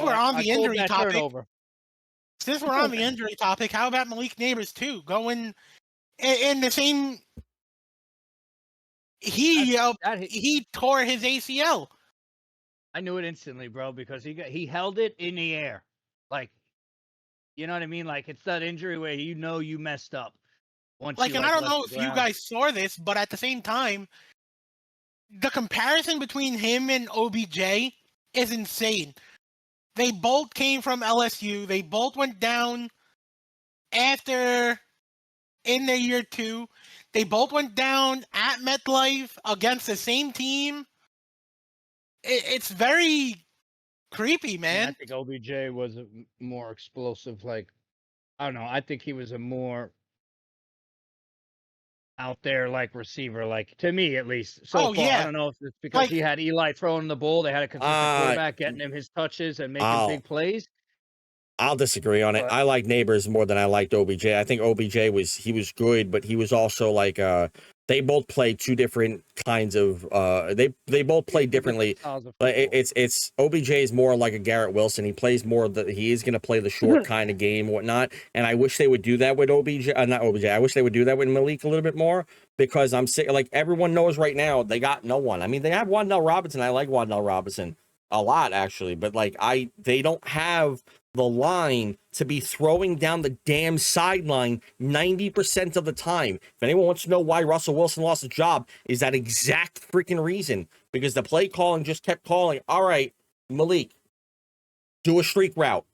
since we're on the injury topic, turnover. since we're on the injury topic, how about Malik Neighbors too? Going in the same. He tore his ACL. I knew it instantly, bro, because he held it in the air, like, you know what I mean? Like, it's that injury where you know you messed up. Once Like, you, and like, I don't left know the if you ground. guys saw this, but at the same time, the comparison between him and OBJ is insane. They both came from LSU. They both went down after in their year 2. They both went down at MetLife against the same team. It's very creepy, man. I think OBJ was a more explosive, like, I don't know. I think he was a more out there, like, receiver, like, to me at least. So far, I don't know if it's because he had Eli throwing the ball. They had a consistent quarterback getting him his touches and making big plays. I'll disagree on it. I like Neighbors more than I liked OBJ. I think OBJ was good, but he was also like they both play two different kinds of they both play differently. But it's OBJ is more like a Garrett Wilson. He plays more he is going to play the short kind of game, whatnot. And I wish they would do that with OBJ. Not OBJ. I wish they would do that with Malik a little bit more, because I'm sick. Like, everyone knows right now they got no one. I mean, they have Wan'Dale Robinson. I like Wan'Dale Robinson a lot, actually, but like they don't have the line to be throwing down the damn sideline 90% of the time. If anyone wants to know why Russell Wilson lost his job, is that exact freaking reason. Because the play calling just kept calling, all right, Malik, do a streak route.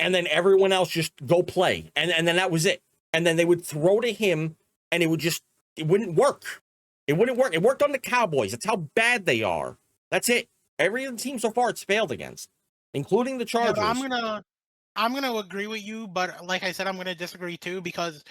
And then everyone else just go play. And then that was it. And then they would throw to him, and it wouldn't work. It wouldn't work. It worked on the Cowboys. That's how bad they are. That's it. Every other team so far it's failed against, including the Chargers. Yeah, I'm gonna agree with you, but like I said, I'm gonna disagree too, because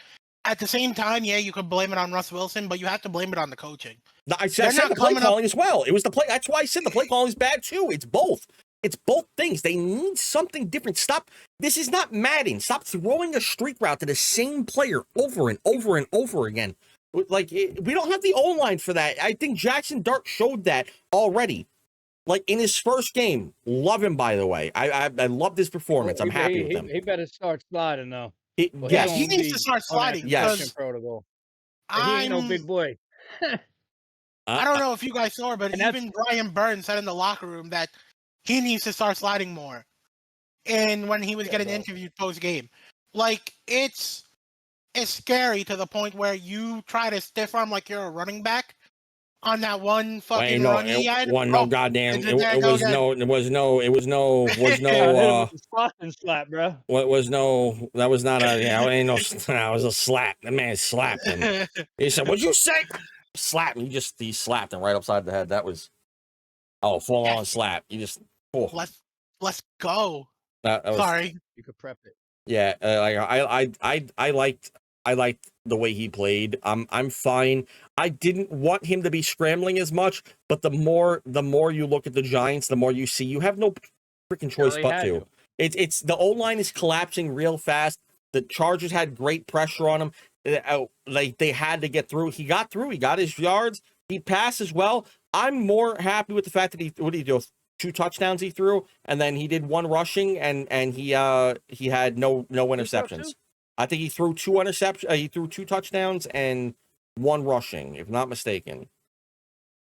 at the same time, yeah, you could blame it on Russ Wilson, but you have to blame it on the coaching. No, I said the play calling as well. It was the play. That's why I said the play calling is bad too. It's both. It's both things. They need something different. Stop. This is not Madden. Stop throwing a streak route to the same player over and over and over again. Like, we don't have the O-line for that. I think Jaxon Dart showed that already. Like, in his first game. Love him, by the way. I love his performance. I'm happy with him. He better start sliding, though. He needs to start sliding. Yes. Protocol. He ain't no big boy. I don't know if you guys saw, but even Brian Burns said in the locker room that he needs to start sliding more. And when he was getting interviewed post-game. Like, it's scary to the point where you try to stiff arm like you're a running back on that one fucking run he had. Goddamn. It was no Boston slap, bro. That was not a, that was a slap. The man slapped him. He said, "What'd you say?" Slap him. He slapped him right upside the head. That was full on slap. You just let's go. Sorry. You could prep it. Yeah, I liked the way he played. I'm fine. I didn't want him to be scrambling as much, but the more you look at the Giants, the more you see you have no freaking choice but to. It's the O-line is collapsing real fast. The Chargers had great pressure on him. Like, they had to get through. He got through. He got his yards. He passed as well. I'm more happy with the fact that what did he do? 2 touchdowns he threw, and then he did 1 rushing, and he had no interceptions. I think he threw 2 interceptions. He threw 2 touchdowns and 1 rushing, if not mistaken,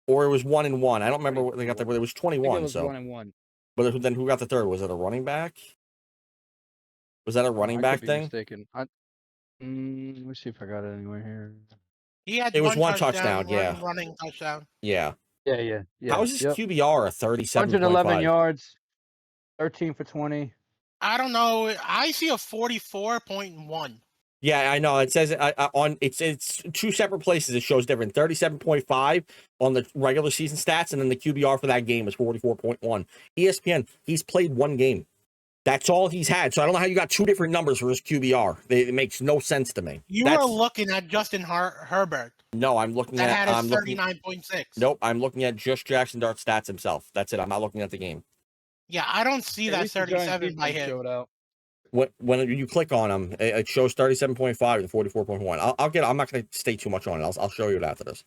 or it was 1 and 1. I don't remember what they got there, but it was 21. It was 1 and 1. But then who got the third? Was it a running back? Was that a running back thing? Mistaken. Let me see if I got it anywhere here. It was 1 touchdown. Yeah, running touchdown. Yeah. Yeah. How is his QBR a 37? 111 yards, 13 for 20. I don't know. I see a 44.1. Yeah, I know. It says it's 2 separate places. It shows different. 37.5 on the regular season stats, and then the QBR for that game is 44.1. ESPN, he's played 1 game. That's all he's had. So I don't know how you got 2 different numbers for his QBR. It makes no sense to me. You are looking at Justin Herbert. No, I'm looking that at. That had 39.6. Nope, I'm looking at just Jaxon Dart's stats himself. That's it. I'm not looking at the game. Yeah, I don't see that 37 by him. When you click on him, it shows 37.5 and 44.1. I'm not going to stay too much on it. I'll show you it after this.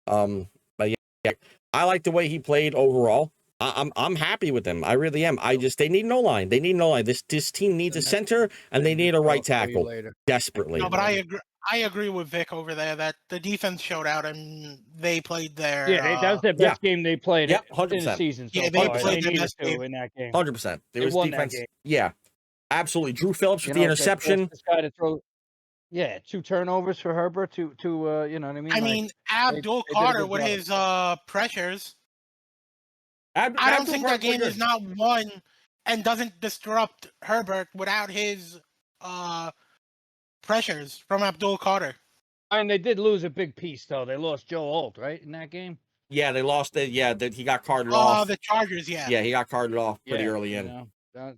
But yeah, I like the way he played overall. I'm happy with them. I really am. They need no line. They need no line. This team needs a center and they need a right tackle desperately. No, but I agree with Vic over there that the defense showed out and they played their. Yeah, that was their best game they played Yep, in 100%. the season so Yeah, they far. played They their needed best to game. in that game. 100%. There was won that defense. game. Yeah, absolutely. Drew Phillips with the If they forced interception. this guy to throw, 2 turnovers for Herbert. You know what I mean? I mean, Abdul they did a Carter good with job. his pressures. I don't Abdul think Carter that game played is not won and doesn't disrupt Herbert without his pressures from Abdul Carter. And they did lose a big piece though. They lost Joe Alt, right, in that game. Yeah, they lost it. Yeah, he got carted off. The Chargers, yeah. Yeah, he got carted off pretty Yeah, early you in. know,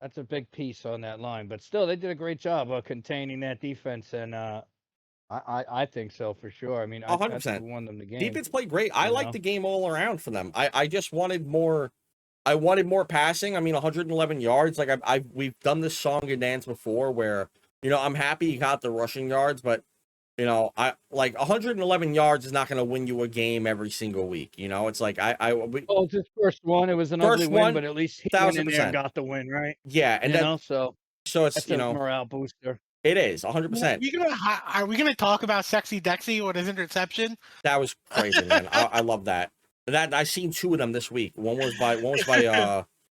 that's a big piece on that line. But still, they did a great job of containing that defense, and I think so for sure. I mean, I think 100%. we won them the game. Defense played great. I like the game all around for them. I just wanted more. I wanted more passing. I mean, 111 yards. Like we've done this song and dance before, where I'm happy he got the rushing yards, but I like 111 yards is not going to win you a game every single week. It's like Well, it's his first one. It was an ugly win, but at least he went in there and got the win, right? Yeah, and so it's that's a morale booster. It is 100%. Are we gonna talk about Sexy Dexy with his interception? That was crazy, man. I love that. I seen 2 of them this week. One was by who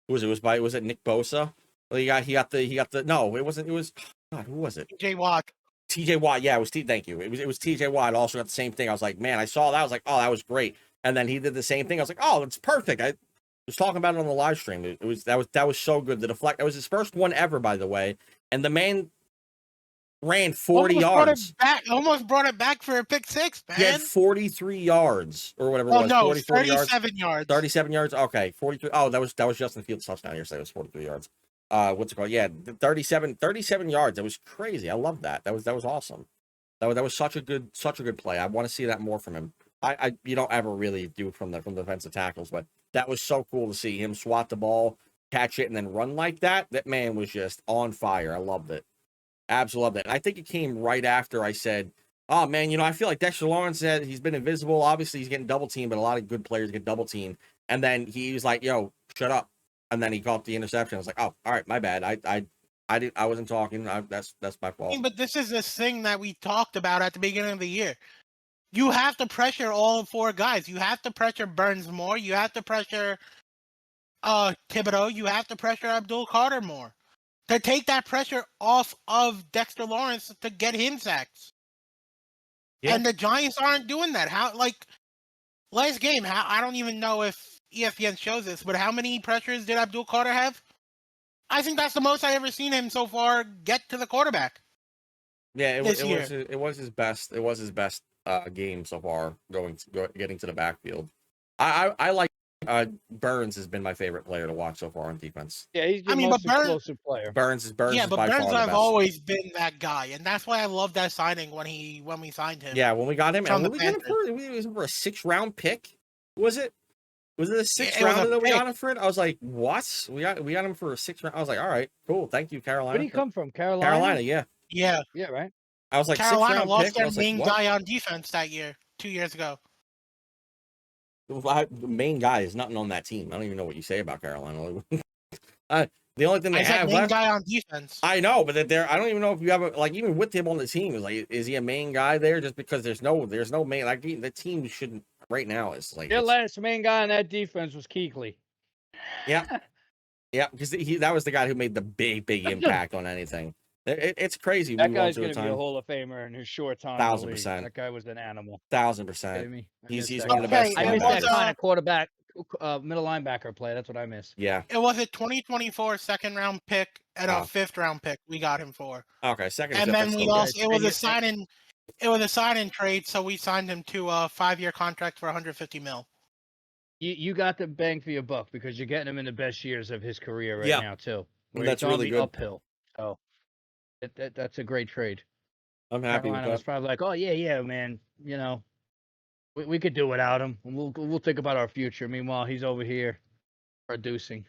was it? Was it Nick Bosa? Well, he got the no, it wasn't. It was God, who was it? TJ Watt. TJ Watt. Yeah, it was thank you. It was TJ Watt. Also got the same thing. I was like, man, I saw that. I was like, oh, that was great. And then he did the same thing. I was like, oh, that's perfect. I was talking about it on the live stream. That was so good. The deflect. That was his first one ever, by the way. And the man ran 40 yards. Almost brought it back for a pick six, man. He had 43 yards or whatever it was. No, 37 yards. 37 yards. Okay, 43. Oh, that was Justin Fields' touchdown yesterday. It was 43 yards. What's it called? Yeah, 37 yards. That was crazy. I love that. That was awesome. That was such a good play. I want to see that more from him. You don't ever really do from the defensive tackles, but that was so cool to see him swat the ball, catch it, and then run like that. That man was just on fire. I loved it. Absolutely loved it. And I think it came right after I said, oh, man, I feel like Dexter Lawrence said he's been invisible. Obviously, he's getting double teamed, but a lot of good players get double teamed. And then he was like, yo, shut up. And then he caught the interception. I was like, oh, all right, my bad. I wasn't talking. That's my fault. But this is this thing that we talked about at the beginning of the year. You have to pressure all 4 guys. You have to pressure Burns more. You have to pressure Thibodeau. You have to pressure Abdul Carter more to take that pressure off of Dexter Lawrence to get him sacks. Yeah. And the Giants aren't doing that. Last game, I don't even know if ESPN shows this, but how many pressures did Abdul Carter have? I think that's the most I ever seen him so far get to the quarterback. Yeah, it was his best. It was his best game so far getting to the backfield. I like Burns has been my favorite player to watch so far on defense. Yeah, he's the most explosive player. Burns is yeah, but by Burns far the have best. always been that guy, and that's why I love that signing when we signed him. Yeah, when we got him, and what we got him for? It was for a 6th-round pick. Was it? Was it a 6th rounder that we got him for it? I was like, what? We got him for a 6th round. I was like, all right, cool, thank you, Carolina. Where did he come from? Carolina. Carolina, yeah. Yeah, right. I was like, Carolina 6th-round lost pick. their main guy on defense that year, 2 years ago. The main guy is nothing on that team. I don't even know what you say about Carolina. The only thing they have left, guy on defense. I know, but I don't even know if you have even with him on the team is he a main guy there? Just because there's no main the team shouldn't right now is like their last main guy on that defense was Kuechly. Yeah, yeah, because that was the guy who made the big impact on anything. It's crazy. That guy's going to be a Hall of Famer in his short time. 1,000%. That guy was an animal. 1,000%. He's one of the best. best. I miss that kind of quarterback, middle linebacker play. That's what I miss. Yeah. It was a 2024 2nd-round pick and a 5th-round pick we got him for. Okay, second. And then we also it was a sign-in. It was a sign-in trade, so we signed him to a 5-year contract for $150 million. You got the bang for your buck because you're getting him in the best years of his career right now too. That's really good. Uphill. So that's a great trade. I'm happy with that. Was probably like, oh yeah, man. We could do without him. We'll think about our future. Meanwhile, he's over here producing.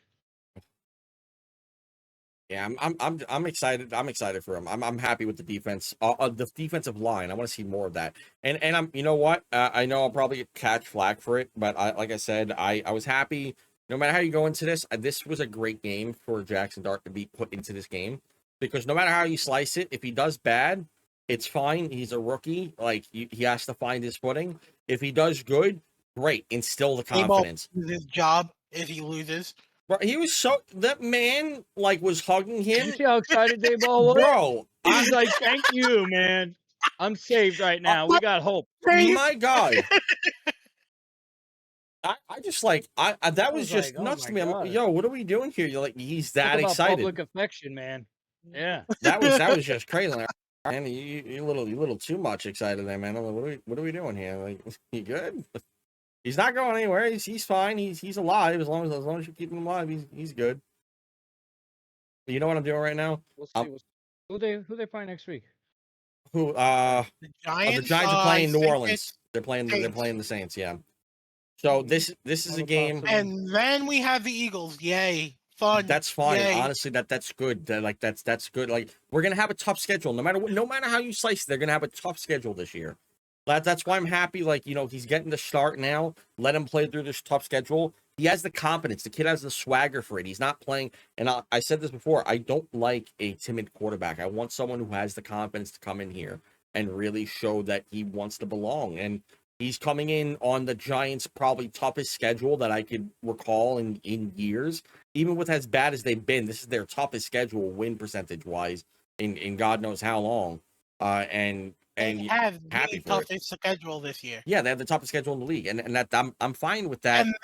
Yeah, I'm excited. I'm excited for him. I'm happy with the defense. The defensive line. I want to see more of that. And I'm, you know what? I know I'll probably catch flack for it, but like I said, I was happy. No matter how you go into this, this was a great game for Jaxon Dart to be put into this game, because no matter how you slice it, if he does bad, it's fine. He's a rookie. Like he has to find his footing. If he does good, great. Instill the confidence. His job if he loses. Bro, he was so, that man like was hugging You him. see how excited Dayball was? Bro, He's like, thank you, man. I'm saved right now. We got hope. my God. I just like that was just like, oh nuts to my me. I'm God. like, yo, what are we doing here? You're like, he's Talk that about excited. public affection, man. Yeah. That was just crazy. Like, man, you little too much excited there, man. I'm like, what are we doing here? Like, you good? He's not going anywhere. He's fine. He's alive as long as you keep him alive. He's good. But you know what I'm doing right now? We'll see. Who they find next week? Who The the Giants, Giants are playing New I think Orleans. They're playing the Saints, yeah. So this is a game. And then we have the Eagles. Yay. Fun. That's fine. Yay. Honestly, that's good. That's good. Like, we're gonna have a tough schedule. No matter what, no matter how you slice it, they're gonna have a tough schedule this year. That's why I'm happy. Like, you know, he's getting the start now. Let him play through this tough schedule. He has the confidence. The kid has the swagger for it. He's not playing. And I said this before. I don't like a timid quarterback. I want someone who has the confidence to come in here and really show that he wants to belong. And he's coming in on the Giants' probably toughest schedule that I could recall in years. Even with as bad as they've been, this is their toughest schedule win percentage wise in God knows how long. And they have happy the for it. toughest schedule this year. Yeah, they have the toughest schedule in the league, and that I'm fine with that. And